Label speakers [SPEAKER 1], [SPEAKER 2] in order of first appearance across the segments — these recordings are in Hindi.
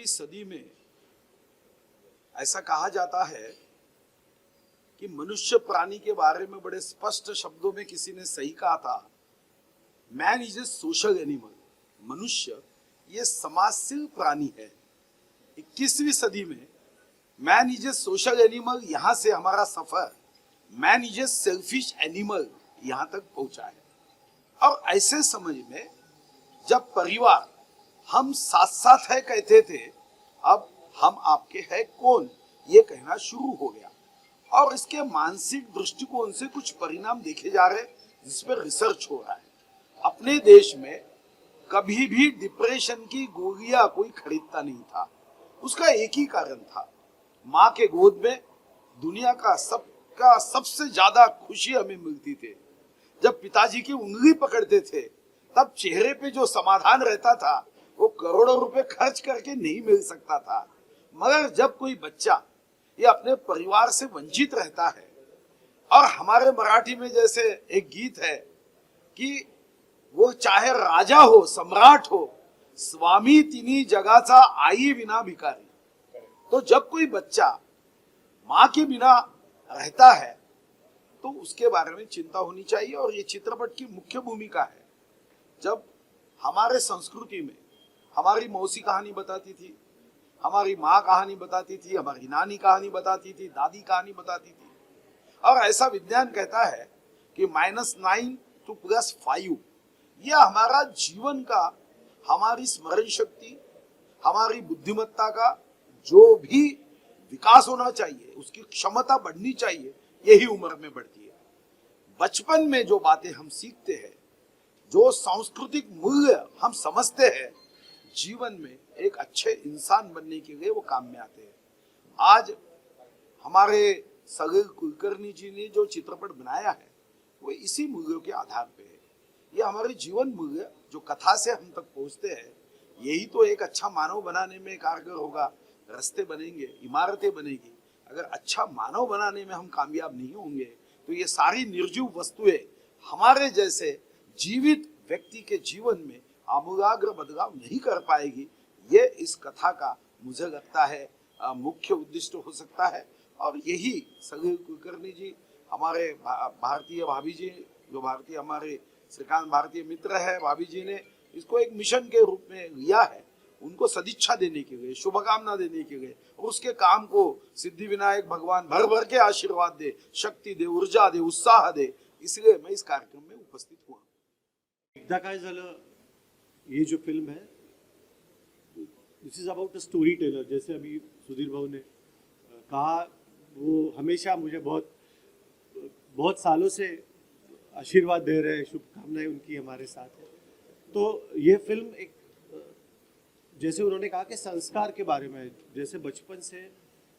[SPEAKER 1] सदी में ऐसा कहा जाता है कि मनुष्य प्राणी के बारे में बड़े स्पष्ट शब्दों में किसी ने सही कहा था, man is a social animal. मनुष्य ये समाजशील प्राणी है। 21वीं सदी में man is a social animal, यहां से हमारा सफर man is a selfish animal यहां तक पहुंचा है। और ऐसे समय में जब परिवार हम साथ साथ है कहते थे, अब हम आपके हैं कौन ये कहना शुरू हो गया। और इसके मानसिक दृष्टिकोण से कुछ परिणाम देखे जा रहे जिस पर रिसर्च हो रहा है। अपने देश में कभी भी डिप्रेशन की गोलियां कोई खरीदता नहीं था। उसका एक ही कारण था, माँ के गोद में दुनिया का सबसे ज्यादा खुशी हमें मिलती थी। जब पिताजी की उंगली पकड़ते थे तब चेहरे पे जो समाधान रहता था वो करोड़ों रुपए खर्च करके नहीं मिल सकता था। मगर जब कोई बच्चा ये अपने परिवार से वंचित रहता है, और हमारे मराठी में जैसे एक गीत है कि वो चाहे राजा हो सम्राट हो, स्वामी तिन्ही जगाचा आई बिना भिकारी। तो जब कोई बच्चा माँ के बिना रहता है तो उसके बारे में चिंता होनी चाहिए। और ये चित्रपट की मुख्य भूमिका है। जब हमारे संस्कृति में हमारी मौसी कहानी बताती थी, हमारी माँ कहानी बताती थी, हमारी नानी कहानी बताती थी, दादी कहानी बताती थी। और ऐसा विज्ञान कहता है कि -9 to +5 यह हमारा जीवन का, हमारी स्मरण शक्ति, हमारी बुद्धिमत्ता का जो भी विकास होना चाहिए, उसकी क्षमता बढ़नी चाहिए, यही उम्र में बढ़ती है। बचपन में जो बातें हम सीखते हैं, जो सांस्कृतिक मूल्य हम समझते हैं, जीवन में एक अच्छे इंसान बनने के लिए वो काम में आते हैं। आज हमारे सलील कुलकर्णी जी ने जो चित्रपट बनाया है वो इसी मूल्यों के आधार पे है। ये हमारे जीवन मूल्य जो कथा से हम तक पहुंचते हैं, यही तो एक अच्छा मानव बनाने में कारगर होगा। रास्ते बनेंगे, इमारतें बनेगी, अगर अच्छा मानव बनाने में हम कामयाब नहीं होंगे तो ये सारी निर्जीव वस्तुएं हमारे जैसे जीवित व्यक्ति के जीवन में आमूलाग्र बदलाव नहीं कर पाएगी। ये इस कथा का मुझे लगता है मुख्य उद्देश्य हो सकता है। और यही सलील कुलकर्णी जी, हमारे भारतीय भाभी जी, जो भारतीय हमारे श्रीकांत भारतीय मित्र है, भाभी जी ने इसको एक मिशन के रूप में लिया है। उनको सदिच्छा देने के लिए, शुभकामना देने के लिए, और उसके काम को सिद्धि विनायक भगवान भर भर के आशीर्वाद दे, शक्ति दे, ऊर्जा दे, उत्साह दे, इसलिए मैं इस कार्यक्रम में उपस्थित हुआ।
[SPEAKER 2] एकदा काय झालं, ये जो फिल्म है this is about a story teller. जैसे अभी सुधीर भाऊ ने कहा, वो हमेशा मुझे बहुत सालों से आशीर्वाद दे रहे हैं, शुभकामनाएं उनकी हमारे साथ है। तो ये फिल्म एक, जैसे उन्होंने कहा कि संस्कार के बारे में, जैसे बचपन से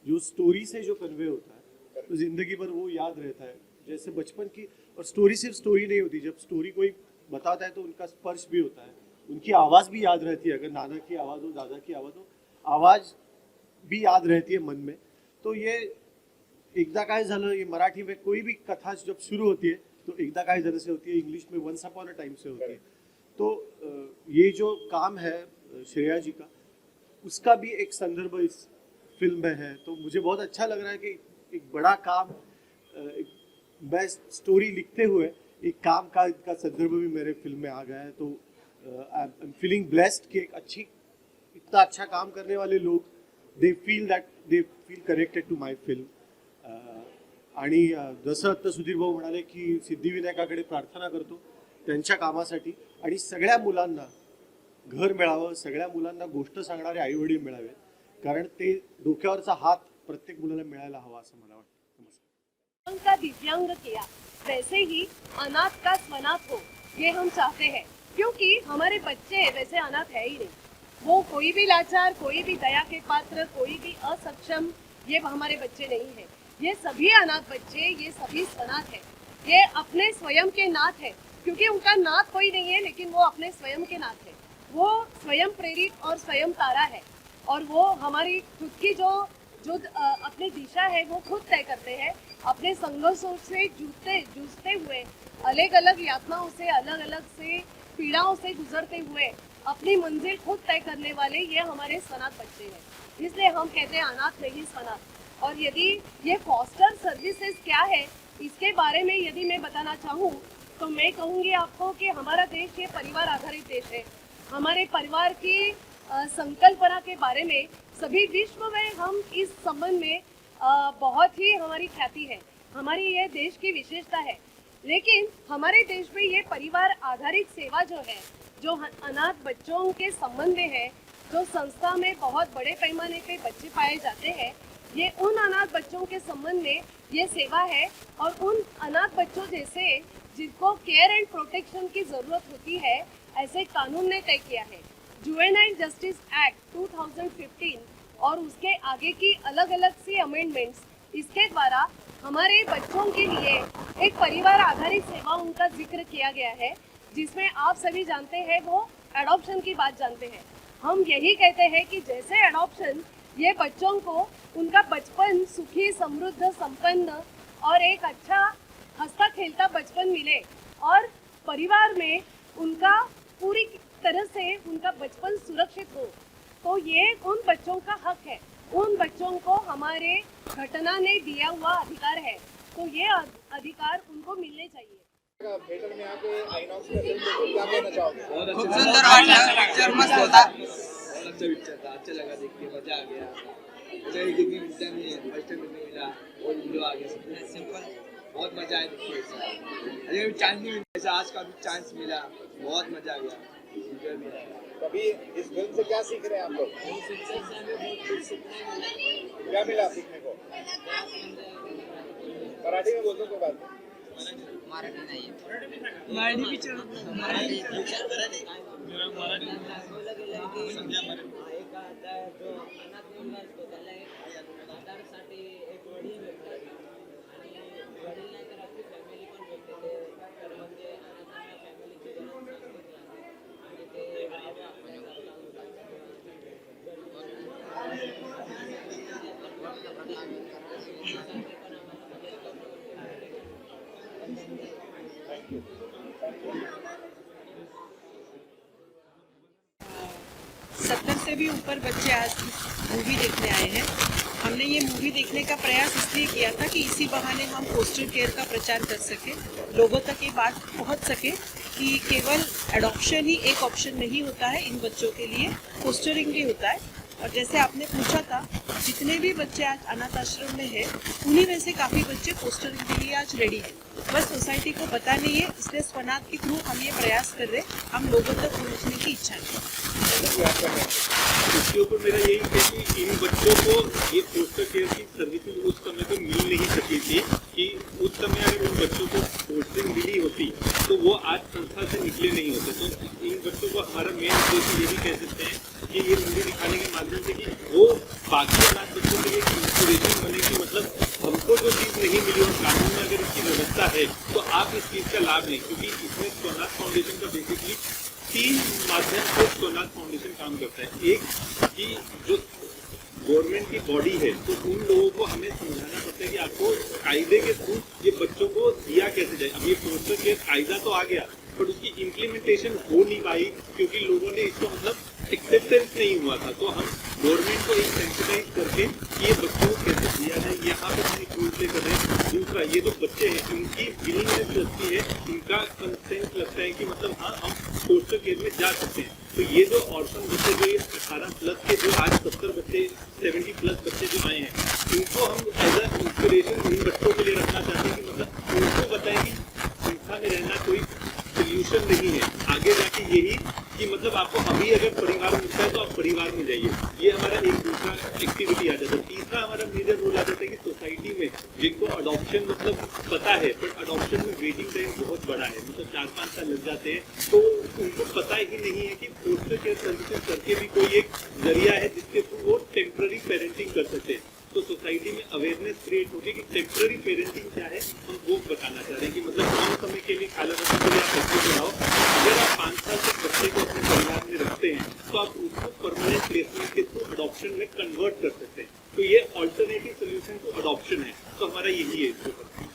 [SPEAKER 2] जो स्टोरी से जो कन्वे होता है तो जिंदगी भर वो याद रहता है। जैसे बचपन की, और स्टोरी सिर्फ स्टोरी नहीं होती, जब स्टोरी कोई बताता है तो उनका स्पर्श भी होता है, उनकी आवाज़ भी याद रहती है। अगर नाना की आवाज़ हो, दादा की आवाज़ हो, आवाज़ भी याद रहती है मन में। तो ये एकदा काय झालं, ये मराठी में कोई भी कथा जब शुरू होती है तो एकदा काय झालं से होती है, इंग्लिश में वंस अपॉन अ टाइम से होती है। तो ये जो काम है श्रेया जी का, उसका भी एक संदर्भ इस फिल्म में है। तो मुझे बहुत अच्छा लग रहा है कि एक बड़ा काम, मैं स्टोरी लिखते हुए एक काम का संदर्भ भी मेरे फिल्म में आ गया है। तो आई एम फीलिंग ब्लेस्ड कि एक इतना अच्छा काम करने वाले लोग, they feel connected to my film. आणि जसं आता सुधीर भाऊ म्हणाले की सिद्धिविनायकाकडे प्रार्थना करतो त्यांच्या कामासाठी, आणि सगळ्या मुलांना घर मिळावं, सगळ्या मुलांना गोष्ट सांगणारे आई वडील मिळावे, कारण ते डोक्यावरचा हात प्रत्येक मुलाला मिळायला हवा असं मला वाटतं. नमस्कार.
[SPEAKER 3] का दिव्यांग किया वैसे ही अनाथ का स्वनाथ हो, ये हम चाहते हैं, क्योंकि हमारे बच्चे वैसे अनाथ है ही नहीं. वो कोई भी लाचार, कोई भी दया के पात्र, कोई भी असक्षम, ये हमारे बच्चे नहीं है. ये सभी अनाथ बच्चे, ये सभी स्वनाथ है. ये अपने स्वयं के नाथ है, क्योंकि उनका नाथ कोई नहीं है, लेकिन वो अपने स्वयं के नाथ है. वो स्वयं प्रेरित और स्वयं तारा है, और वो हमारी खुद की जो अपनी दिशा है वो खुद तय करते हैं. अपने संघर्षों से जूझते हुए, अलग अलग यातनाओं से, अलग अलग से पीड़ाओं से गुजरते हुए अपनी मंजिल खुद तय करने वाले ये हमारे स्वनाथ बच्चे हैं. इसलिए हम कहते हैं अनाथ नहीं स्वनाथ. और यदि ये फॉस्टर सर्विसेज क्या है, इसके बारे में यदि मैं बताना चाहूँ तो मैं कहूँगी आपको कि हमारा देश ये परिवार आधारित देश है. हमारे परिवार की संकल्पना के बारे में सभी विश्व में हम इस संबंध में बहुत ही हमारी ख्याति है. हमारी ये देश की विशेषता है. लेकिन हमारे देश में ये परिवार आधारित सेवा जो है, जो अनाथ बच्चों के संबंध में है, जो संस्था में बहुत बड़े पैमाने पे बच्चे पाए जाते हैं, ये उन अनाथ बच्चों के संबंध में ये सेवा है. और उन अनाथ बच्चों जैसे जिनको केयर एंड प्रोटेक्शन की ज़रूरत होती है, ऐसे कानून ने तय किया है. जुवेनाइल जस्टिस एक्ट 2015 और उसके आगे की अलग अलग सी अमेंडमेंट्स, इसके द्वारा हमारे बच्चों के लिए एक परिवार आधारित सेवाओं का जिक्र किया गया है, जिसमें आप सभी जानते हैं वो एडॉप्शन की बात जानते हैं. हम यही कहते हैं कि जैसे एडॉप्शन ये बच्चों को उनका बचपन सुखी, समृद्ध, संपन्न और एक अच्छा हंसता खेलता बचपन मिले, और परिवार में उनका पूरी तरह से उनका बचपन सुरक्षित हो, तो ये उन बच्चों का हक है. उन बच्चों को हमारे घटना ने दिया हुआ अधिकार है, तो ये अधिकार उनको मिलने चाहिए.
[SPEAKER 4] थिएटर में आके आइनॉक्स में फिल्म देखो, क्या कहना चाहोगे?
[SPEAKER 5] खूप सुंदर वाटलं. पिक्चर मस्त होता.
[SPEAKER 6] अच्छा पिक्चर था, अच्छा लगा देख के, मजा आ गया. मुझे देखने मिलता नहीं है, फर्स्ट टाइम देखने मिला और वीडियो आ गया. सिंपल, बहुत मजा आया देखने से. अरे चांस नहीं मिलता ऐसा, आज का भी चांस मिला, बहुत मजा आ गया.
[SPEAKER 4] कभी इस फिल्म से क्या सीख रहे हैं आप लोग? क्या मिला सीखने को? मराठी में बोल दो कोई बात नहीं.
[SPEAKER 5] मराठी नाही.
[SPEAKER 6] मराठी पिक्चर
[SPEAKER 5] मराठी
[SPEAKER 7] एक आता है जो अनाथ मुलगा असतो त्याला एक आधारसाठी एक वडील भेटतात आणि वडील नाही तर आपली फॅमिली पण भेटते. ते तर म्हणजे अनाथांना फॅमिलीची गरज नसते आणि ते गावी आपल्या
[SPEAKER 8] सत्तर से भी ऊपर बच्चे आज मूवी देखने आए हैं. हमने ये मूवी देखने का प्रयास इसलिए किया था कि इसी बहाने हम फोस्टर केयर का प्रचार कर सके, लोगों तक ये बात पहुंच सके कि केवल एडॉप्शन ही एक ऑप्शन नहीं होता है इन बच्चों के लिए, फोस्टरिंग भी होता है. और जैसे आपने पूछा था, जितने भी बच्चे आज अनाथ आश्रम में हैं, उन्हीं में से काफ़ी बच्चे फोस्टरिंग के लिए आज रेडी हैं. बस सोसाइटी को पता नहीं है, इसलिए स्वनाथ के थ्रू हम ये प्रयास कर रहे हैं. हम लोगों तक पहुँचने की इच्छा है.
[SPEAKER 2] इसके ऊपर मेरा यही है कि इन बच्चों को ये फोस्टर केयर की सर्विसेज उस समय पे मिल नहीं सकी थी, कि उस समय अगर उन बच्चों को फोस्टरिंग मिली होती तो वो आज संस्था से निकले नहीं होते. तो इन बच्चों को हमारा मेन उद्देश्य ये भी कह सकते हैं कि ये मूवी दिखाने के माध्यम से कि वो बाकी अनाथ बच्चों के लिए इंस्पिरेशन बने कि मतलब हमको जो चीज़ नहीं मिली और कानून में अगर इसकी व्यवस्था है तो आप इस चीज़ का लाभ लें. क्योंकि इसमें स्वनाथ फाउंडेशन का बेसिकली 3 माध्यम से स्वनाथ फाउंडेशन काम करता है. एक कि जो गवर्नमेंट की बॉडी है, तो उन लोगों को हमें समझाना पड़ता है कि आपको कायदे के थ्रू ये बच्चों को दिया कैसे जाए. अब ये फोस्टर केयर कायदा तो आ गया, पर उसकी इम्प्लीमेंटेशन हो नहीं पाई क्योंकि लोगों ने इसको मतलब एक्सेप्टेंस नहीं हुआ था. तो हम गवर्नमेंट को एक सेंसिटाइज करके ये बच्चों को कैसे दिया जाए, यहाँ पे हम एक रूल प्ले कर रहे हैं. दूसरा, ये जो बच्चे हैं इनकी विलिंगनेस लगती है, इनका कंसेंट लगता है कि मतलब हाँ हम फोस्टर केयर में जा सकते हैं. तो ये जो ऑर्फन बच्चे, जो ये 18+ के जो आज 70 बच्चे 70+ बच्चे जो आए हैं, इनको हम एज अ इंस्पिरेशन इन बच्चों के लिए रखना चाहते हैं कि मतलब उनको बताएं कि संस्था में रहना कोई सोल्यूशन नहीं है. आगे जाके यही कि मतलब आपको अभी अगर परिवार मिलता है तो आप परिवार में जाइए, ये हमारा एक दूसरा एक्टिविटी आ जाता है। तीसरा हमारा मेजर रोल आ जाता है कि सोसाइटी में जिनको अडॉप्शन मतलब पता है, बट अडॉप्शन में वेटिंग टाइम बहुत बड़ा है, मतलब 4-5 साल लग जाते हैं, तो उनको पता ही नहीं है कि फोस्टर केयर सर्विसेज करके भी कोई एक जरिया है जिसके थ्रू वो टेम्पररी पेरेंटिंग कर सकते हैं। तो सोसाइटी में अवेयरनेस क्रिएट होगी कि टेम्पररी पेरेंटिंग क्या है, हम वो बताना चाह रहे हैं कि मतलब कम समय के लिए खाला बच्चे के लिए आप बच्चे को लाओ, अगर आप 5 साल तक बच्चे को अपने परिवार में रखते हैं तो आप उसको परमानेंट प्लेसमेंट के थ्रू अडॉप्शन में कन्वर्ट कर सकते हैं। तो ये ऑल्टरनेटिव सोल्यूशन टू अडॉप्शन है, तो हमारा यही है इसके ऊपर।